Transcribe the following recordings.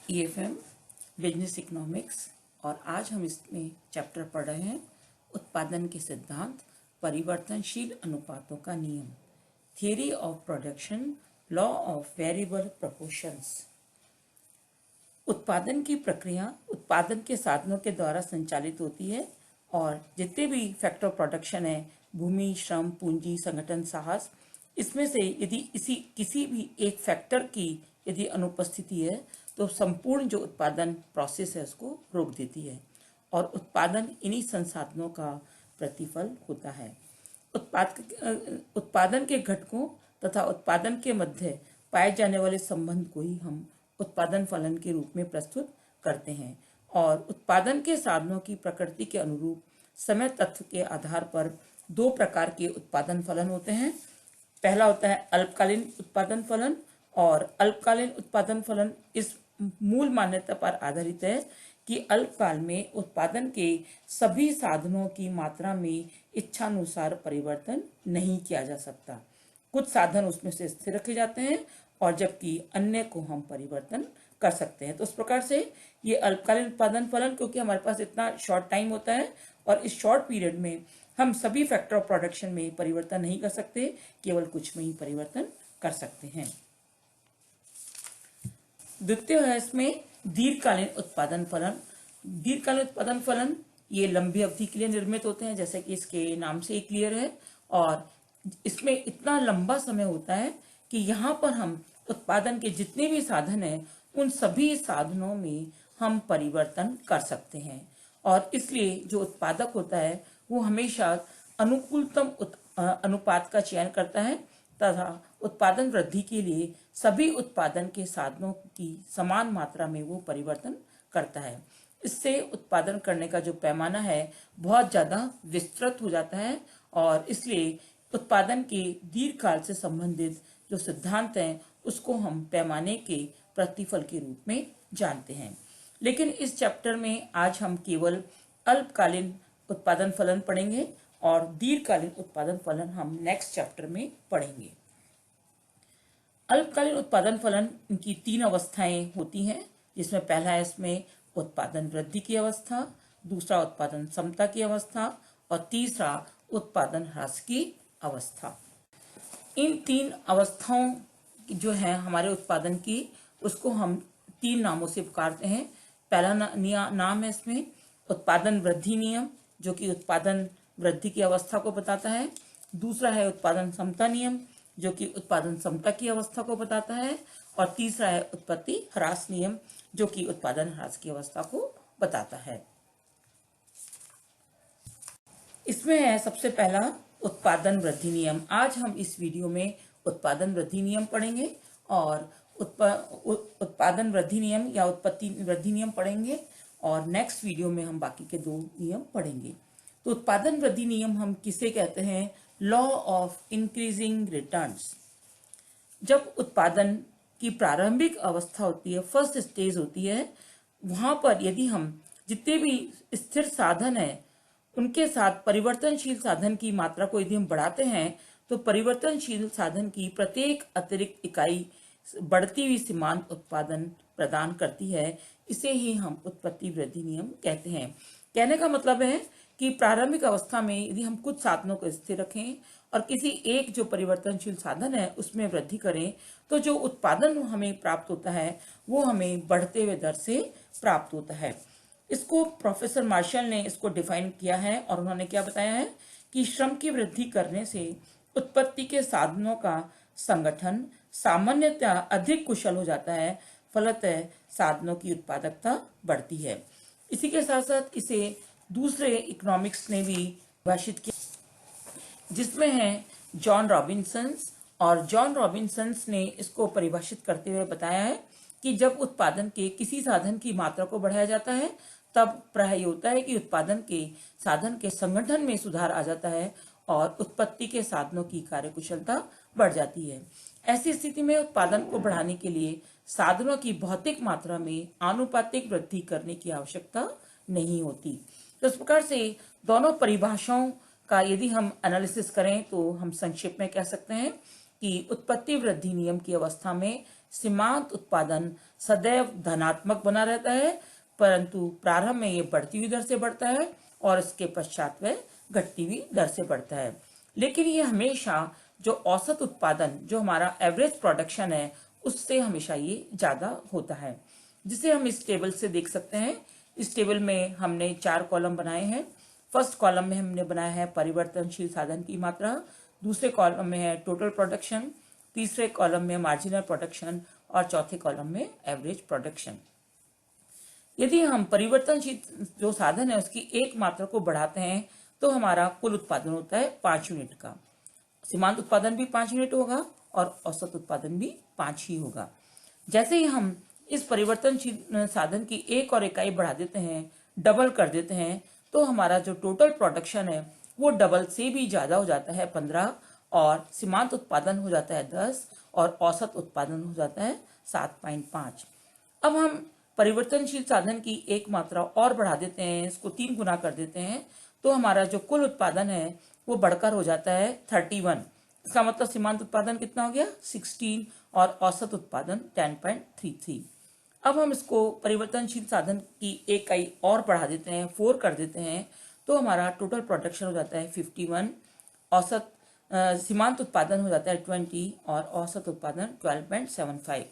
EFM business economics. और आज हम इसमें चैप्टर पढ़ रहे हैं उत्पादन के सिद्धांत, परिवर्तनशील अनुपातों का नियम, theory of production, law of variable proportions. उत्पादन की प्रक्रिया उत्पादन के साधनों के द्वारा संचालित होती है और जितने भी फैक्टर ऑफ प्रोडक्शन है, भूमि, श्रम, पूंजी, संगठन, साहस, इसमें से यदि किसी भी एक फैक्टर की यदि अनुपस्थिति है तो संपूर्ण जो उत्पादन प्रोसेस है उसको रोक देती है और उत्पादन इन्हीं संसाधनों का प्रतिफल होता है। उत्पादन के घटकों तथा उत्पादन के मध्य पाए जाने वाले संबंध को ही हम उत्पादन फलन के रूप में प्रस्तुत करते हैं और उत्पादन के साधनों की प्रकृति के अनुरूप समय तत्व के आधार पर दो प्रकार के उत्पादन फलन होते हैं। पहला होता है अल्पकालीन उत्पादन फलन और अल्पकालीन उत्पादन फलन इस मूल मान्यता पर आधारित है कि अल्पकाल में उत्पादन के सभी साधनों की मात्रा में इच्छानुसार परिवर्तन नहीं किया जा सकता। कुछ साधन उसमें से स्थिर रखे जाते हैं और जबकि अन्य को हम परिवर्तन कर सकते हैं। तो उस प्रकार से ये अल्पकालीन उत्पादन फलन, क्योंकि हमारे पास इतना शॉर्ट टाइम होता है और इस शॉर्ट पीरियड में हम सभी फैक्टर ऑफ प्रोडक्शन में परिवर्तन नहीं कर सकते, केवल कुछ में ही परिवर्तन कर सकते हैं। द्वितीय है इसमें दीर्घकालीन उत्पादन फलन। दीर्घकालीन उत्पादन फलन ये लंबी अवधि के लिए निर्मित होते हैं, जैसे कि इसके नाम से ही क्लियर है, और इसमें इतना लंबा समय होता है कि यहाँ पर हम उत्पादन के जितने भी साधन हैं उन सभी साधनों में हम परिवर्तन कर सकते हैं और इसलिए जो उत्पादक होता है वो हमेशा अनुकूलतम अनुपात का चयन करता है तथा उत्पादन वृद्धि के लिए सभी उत्पादन के साधनों की समान मात्रा में वो परिवर्तन करता है। इससे उत्पादन करने का जो पैमाना है बहुत ज़्यादा विस्तृत हो जाता है और इसलिए उत्पादन के दीर्घकाल से संबंधित जो सिद्धांत हैं उसको हम पैमाने के प्रतिफल के रूप में जानते हैं। लेकिन इस चैप्टर में आज हम केवल अल्पकालीन उत्पादन फलन पढ़ेंगे और दीर्घकालीन उत्पादन फलन हम नेक्स्ट चैप्टर में पढ़ेंगे। अल्पकालीन उत्पादन फलन की तीन अवस्थाएं होती हैं, जिसमें पहला है इसमें उत्पादन वृद्धि की अवस्था, दूसरा उत्पादन समता की अवस्था और तीसरा उत्पादन ह्रास की अवस्था। इन तीन अवस्थाओं जो है हमारे उत्पादन की, उसको हम तीन नामों से पुकारते हैं। पहला नाम है इसमें उत्पादन वृद्धि नियम, जो कि उत्पादन वृद्धि की अवस्था को बताता है। दूसरा है उत्पादन समता नियम, जो कि उत्पादन समता की अवस्था को बताता है और तीसरा है उत्पत्ति ह्रास नियम, जो कि उत्पादन ह्रास की अवस्था को बताता है। इसमें है सबसे पहला उत्पादन वृद्धि नियम। आज हम इस वीडियो में उत्पादन वृद्धि नियम पढ़ेंगे और उत्पादन वृद्धि नियम या उत्पत्ति वृद्धि नियम पढ़ेंगे और नेक्स्ट वीडियो में हम बाकी के दो नियम पढ़ेंगे। तो उत्पादन वृद्धि नियम हम किसे कहते हैं? Law of increasing returns. जब उत्पादन की प्रारंभिक अवस्था होती है, फर्स्ट स्टेज होती है, वहां पर यदि हम जितने भी स्थिर साधन है उनके साथ परिवर्तनशील साधन की मात्रा को यदि हम बढ़ाते हैं तो परिवर्तनशील साधन की प्रत्येक अतिरिक्त इकाई बढ़ती हुई सीमांत उत्पादन प्रदान करती है। इसे ही हम उत्पत्ति वृद्धि नियम कहते हैं। कहने का मतलब है कि प्रारंभिक अवस्था में यदि हम कुछ साधनों को स्थिर रखें और किसी एक जो परिवर्तनशील साधन है उसमें वृद्धि करें तो जो उत्पादन हमें प्राप्त होता है वो हमें बढ़ते हुए दर से प्राप्त होता है। इसको प्रोफेसर मार्शल ने इसको डिफाइन किया है और उन्होंने क्या बताया है कि श्रम की वृद्धि करने से उत्पत्ति के साधनों का संगठन सामान्यतः अधिक कुशल हो जाता है, फलतः साधनों की उत्पादकता बढ़ती है। इसी के साथ साथ इसे दूसरे इकोनॉमिक्स ने भी परिभाषित किया, जिसमें है जॉन रॉबिन्सन्स, और जॉन रॉबिन्सन्स ने इसको परिभाषित करते हुए बताया है कि जब उत्पादन के किसी साधन की मात्रा को बढ़ाया जाता है तब प्राय होता है कि उत्पादन के साधन के संगठन में सुधार आ जाता है और उत्पत्ति के साधनों की कार्यकुशलता बढ़ जाती है। ऐसी स्थिति में उत्पादन को बढ़ाने के लिए साधनों की भौतिक मात्रा में आनुपातिक वृद्धि करने की आवश्यकता नहीं होती। तो इस प्रकार से दोनों परिभाषाओं का यदि हम एनालिसिस करें तो हम संक्षेप में कह सकते हैं कि उत्पत्ति वृद्धि नियम की अवस्था में सीमांत उत्पादन सदैव धनात्मक बना रहता है, परंतु प्रारंभ में ये बढ़ती हुई दर से बढ़ता है और इसके पश्चात वह घटती हुई दर से बढ़ता है। लेकिन ये हमेशा जो औसत उत्पादन, जो हमारा एवरेज प्रोडक्शन है, उससे हमेशा ये ज्यादा होता है, जिसे हम इस टेबल से देख सकते हैं। इस टेबल में हमने 4 कॉलम बनाए हैं। फर्स्ट कॉलम में हमने बनाया है परिवर्तनशील साधन की मात्रा, दूसरे कॉलम में है टोटल प्रोडक्शन, तीसरे कॉलम में मार्जिनल प्रोडक्शन और चौथे कॉलम में एवरेज प्रोडक्शन। यदि हम परिवर्तनशील जो साधन है उसकी एक मात्रा को बढ़ाते हैं तो हमारा कुल उत्पादन होता है 5 यूनिट का। सीमांत उत्पादन भी 5 यूनिट होगा और औसत उत्पादन भी 5 ही होगा। जैसे ही हम इस परिवर्तनशील साधन की एक और इकाई बढ़ा देते हैं, डबल कर देते हैं, तो हमारा जो टोटल प्रोडक्शन है वो डबल से भी ज्यादा हो जाता है 15, और सीमांत उत्पादन हो जाता है 10 और औसत उत्पादन हो जाता है 7.5। अब हम परिवर्तनशील साधन की एक मात्रा और बढ़ा देते हैं, इसको 3 गुना कर देते हैं, तो हमारा जो कुल उत्पादन है वो बढ़कर हो जाता है 31। इसका मतलब सीमांत उत्पादन कितना हो गया 16 और औसत उत्पादन 10.33। अब हम इसको परिवर्तनशील साधन की एक इकाई और बढ़ा देते हैं, 4 कर देते हैं, तो हमारा टोटल प्रोडक्शन हो जाता है 51, औसत सीमांत उत्पादन हो जाता है 20 और औसत उत्पादन 12.75।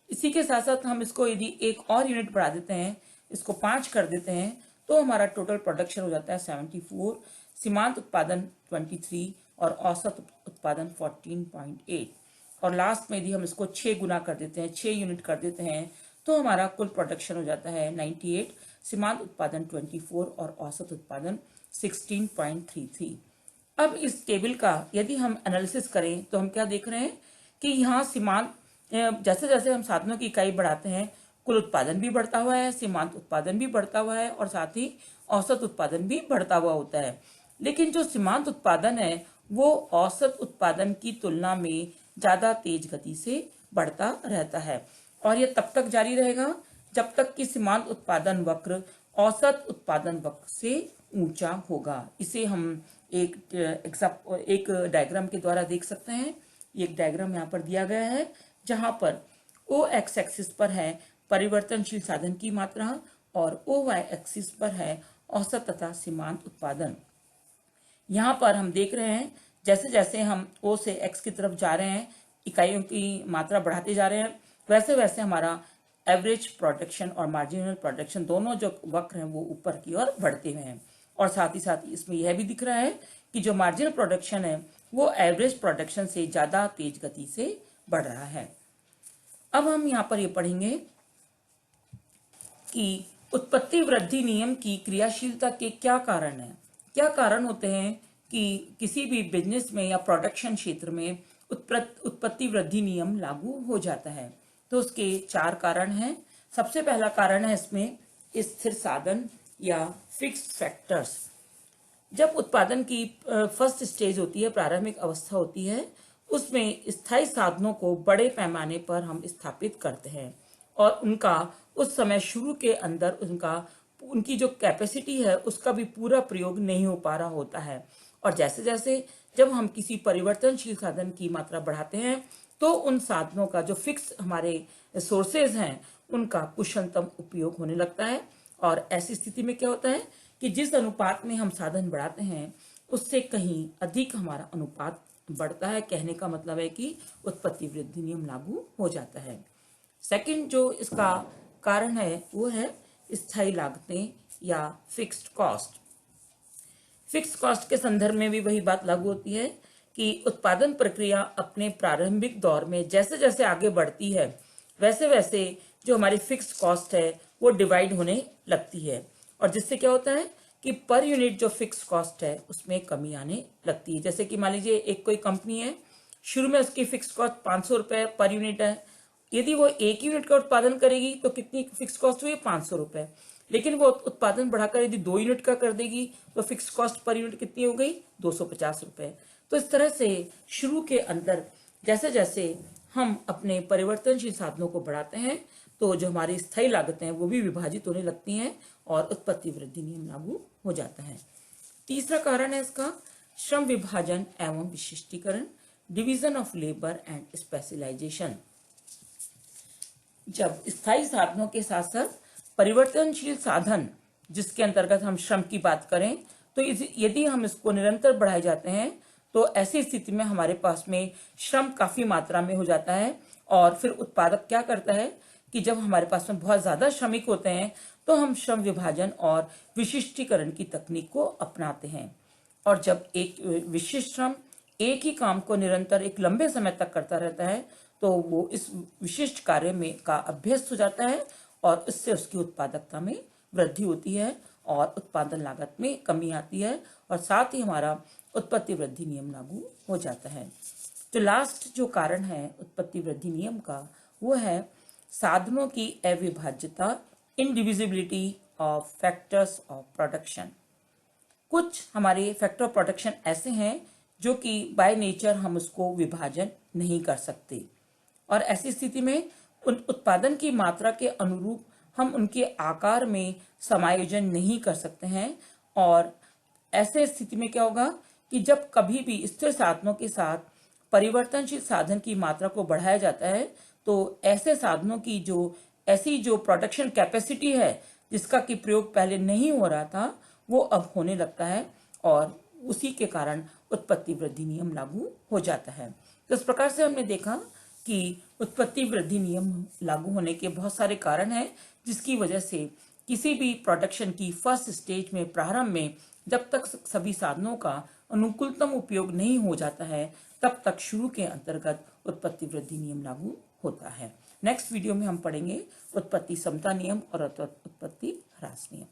इसी के साथ साथ हम इसको यदि एक और यूनिट बढ़ा देते हैं, इसको 5 कर देते हैं, तो हमारा टोटल प्रोडक्शन हो जाता है 74, सीमांत उत्पादन 23 और औसत उत्पादन 14.8। और लास्ट में यदि हम इसको 6 गुना कर देते हैं, 6 यूनिट कर देते हैं, तो हमारा कुल प्रोडक्शन हो जाता है 98, सीमांत उत्पादन 24 और औसत उत्पादन 16.33। अब इस टेबल का यदि हम एनालिसिस करें तो हम क्या देख रहे हैं कि यहाँ सीमांत जैसे जैसे हम साधनों की इकाई बढ़ाते हैं, कुल उत्पादन भी बढ़ता हुआ है, सीमांत उत्पादन भी बढ़ता हुआ है और साथ ही औसत उत्पादन भी बढ़ता हुआ होता है। लेकिन जो सीमांत उत्पादन है वो औसत उत्पादन की तुलना में ज्यादा तेज गति से बढ़ता रहता है, और ये तब तक जारी रहेगा जब तक कि सीमांत उत्पादन वक्र औसत उत्पादन वक्र से ऊंचा होगा। इसे हम एक डायग्राम के द्वारा देख सकते हैं। एक डायग्राम यहाँ पर दिया गया है जहां पर ओ एक्स एक्सिस पर है परिवर्तनशील साधन की मात्रा और ओ वाई एक्सिस पर है औसत तथा सीमांत उत्पादन। यहाँ पर हम देख रहे हैं जैसे जैसे हम ओ से एक्स की तरफ जा रहे हैं, इकाइयों की मात्रा बढ़ाते जा रहे हैं, वैसे वैसे हमारा एवरेज प्रोडक्शन और मार्जिनल प्रोडक्शन दोनों जो वक्र हैं वो ऊपर की ओर बढ़ते हुए हैं। और साथ ही इसमें यह भी दिख रहा है कि जो मार्जिनल प्रोडक्शन है वो एवरेज प्रोडक्शन से ज्यादा तेज गति से बढ़ रहा है। अब हम यहाँ पर ये पढ़ेंगे कि उत्पत्ति वृद्धि नियम की क्रियाशीलता के क्या कारण है। क्या कारण होते हैं कि किसी भी बिजनेस में या प्रोडक्शन क्षेत्र में उत्पत्ति वृद्धि नियम लागू हो जाता है। तो उसके 4 कारण हैं। सबसे पहला कारण है इसमें स्थिर साधन या फिक्स्ड फैक्टर्स। जब उत्पादन की फर्स्ट स्टेज होती है, प्रारंभिक अवस्था होती है, उसमें स्थायी साधनों को बड़े पैमाने पर हम स्थापित करते हैं और उनका उस समय शुरू के अंदर उनकी जो कैपेसिटी है उसका भी पूरा प्रयोग नहीं हो पा रहा होता है। और जैसे जैसे जब हम किसी परिवर्तनशील साधन की मात्रा बढ़ाते हैं तो उन साधनों का जो फिक्स हमारे सोर्सेज हैं उनका कुशलतम उपयोग होने लगता है। और ऐसी स्थिति में क्या होता है कि जिस अनुपात में हम साधन बढ़ाते हैं उससे कहीं अधिक हमारा अनुपात बढ़ता है। कहने का मतलब है कि उत्पत्ति वृद्धि नियम लागू हो जाता है। सेकंड जो इसका कारण है वो है स्थायी लागतें या फिक्स्ड कॉस्ट। फिक्स्ड कॉस्ट के संदर्भ में भी वही बात लागू होती है कि उत्पादन प्रक्रिया अपने प्रारंभिक दौर में जैसे जैसे आगे बढ़ती है वैसे वैसे जो हमारी फिक्स्ड कॉस्ट है वो डिवाइड होने लगती है, और जिससे क्या होता है कि पर यूनिट जो फिक्स कॉस्ट है उसमें कमी आने लगती है। जैसे कि मान लीजिए एक कोई कंपनी है, शुरू में उसकी फिक्स कॉस्ट 500 रुपए पर यूनिट है। यदि वो 1 यूनिट का उत्पादन करेगी तो कितनी फिक्स कॉस्ट हुई 500 रुपए। लेकिन वो उत्पादन बढ़ाकर यदि 2 यूनिट का कर देगी तो फिक्स कॉस्ट पर यूनिट कितनी हो गई 250 रुपए। तो इस तरह से शुरू के अंदर जैसे जैसे हम अपने परिवर्तनशील साधनों को बढ़ाते हैं तो जो हमारी स्थायी लागतें हैं वो भी विभाजित होने लगती हैं और उत्पत्ति वृद्धि नियम लागू हो जाता है। तीसरा कारण है इसका श्रम विभाजन एवं विशिष्टीकरण, division of labour and specialisation. जब स्थायी साधनों के साथ साथ परिवर्तनशील साधन, जिसके अंतर्गत हम श्रम की बात करें, तो यदि हम इसको निरंतर बढ़ाए जाते हैं तो ऐसी स्थिति में हमारे पास में श्रम काफी मात्रा में हो जाता है। और फिर उत्पादक क्या करता है कि जब हमारे पास में बहुत ज्यादा श्रमिक होते हैं तो हम श्रम विभाजन और विशिष्टीकरण की तकनीक को अपनाते हैं। और जब एक विशिष्ट श्रम एक ही काम को निरंतर एक लंबे समय तक करता रहता है तो वो इस विशिष्ट कार्य में का अभ्यस्त हो जाता है और इससे उसकी उत्पादकता में वृद्धि होती है और उत्पादन लागत में कमी आती है और साथ ही हमारा उत्पत्ति वृद्धि नियम लागू हो जाता है। तो लास्ट जो कारण है उत्पत्ति वृद्धि नियम का वो है साधनों की अविभाज्यता, indivisibility of factors of production. कुछ हमारे फैक्टर ऑफ प्रोडक्शन ऐसे हैं जो कि बाय नेचर हम उसको विभाजन नहीं कर सकते और ऐसी स्थिति में उन उत्पादन की मात्रा के अनुरूप हम उनके आकार में समायोजन नहीं कर सकते हैं। और ऐसे स्थिति में क्या होगा कि जब कभी भी स्थिर साधनों के साथ परिवर्तनशील साधन की मात्रा को बढ़ाया जाता है तो ऐसे साधनों की जो प्रोडक्शन कैपेसिटी है जिसका कि प्रयोग पहले नहीं हो रहा था वो अब होने लगता है और उसी के कारण उत्पत्ति वृद्धि नियम लागू हो जाता है। तो इस प्रकार से हमने देखा कि उत्पत्ति वृद्धि नियम लागू होने के बहुत सारे कारण हैं जिसकी वजह से किसी भी प्रोडक्शन की फर्स्ट स्टेज में प्रारंभ में जब तक सभी साधनों का अनुकूलतम उपयोग नहीं हो जाता है तब तक शुरू के अंतर्गत उत्पत्ति वृद्धि नियम लागू होता है। नेक्स्ट वीडियो में हम पढ़ेंगे उत्पत्ति समता नियम और उत्पत्ति ह्रास नियम।